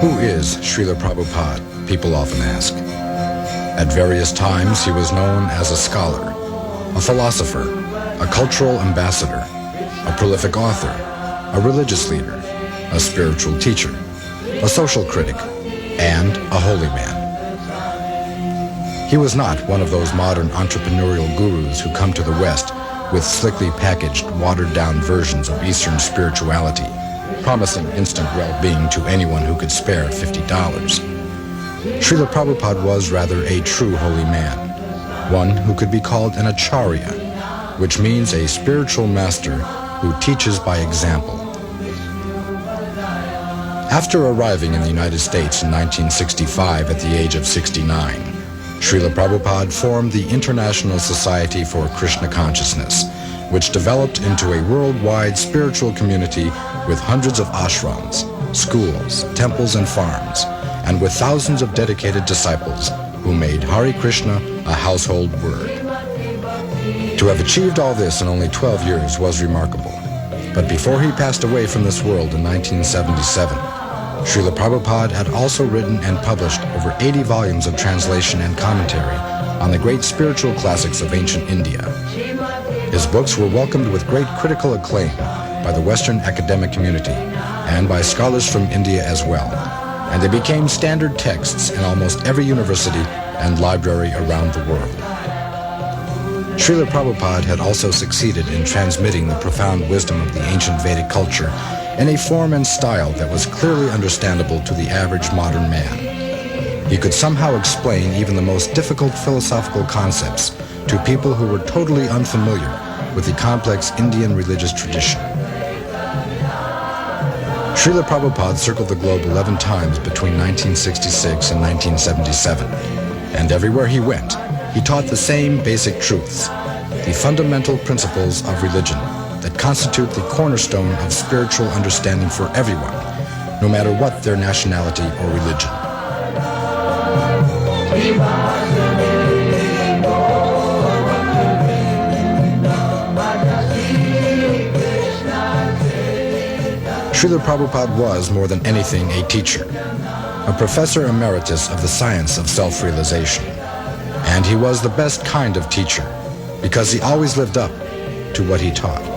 Who is Srila Prabhupada? People often ask. At various times, he was known as a scholar, a philosopher, a cultural ambassador, a prolific author, a religious leader, a spiritual teacher, a social critic, and a holy man. He was not one of those modern entrepreneurial gurus who come to the West with slickly packaged, watered-down versions of Eastern spirituality, promising instant well-being to anyone who could spare $50. Srila Prabhupada was rather a true holy man, one who could be called an acharya, which means a spiritual master who teaches by example. After arriving in the United States in 1965 at the age of 69, Srila Prabhupada formed the International Society for Krishna Consciousness, which developed into a worldwide spiritual community with hundreds of ashrams, schools, temples, and farms, and with thousands of dedicated disciples who made Hare Krishna a household word. To have achieved all this in only 12 years was remarkable. But before he passed away from this world in 1977, Srila Prabhupada had also written and published over 80 volumes of translation and commentary on the great spiritual classics of ancient India. His books were welcomed with great critical acclaim by the Western academic community and by scholars from India as well, and they became standard texts in almost every university and library around the world. Srila Prabhupada had also succeeded in transmitting the profound wisdom of the ancient Vedic culture in a form and style that was clearly understandable to the average modern man. He could somehow explain even the most difficult philosophical concepts to people who were totally unfamiliar with the complex Indian religious tradition. Srila Prabhupada circled the globe 11 times between 1966 and 1977, and everywhere he went, he taught the same basic truths, the fundamental principles of religion that constitute the cornerstone of spiritual understanding for everyone, no matter what their nationality or religion. Srila Prabhupada was, more than anything, a teacher, a professor emeritus of the science of self-realization. And he was the best kind of teacher, because he always lived up to what he taught.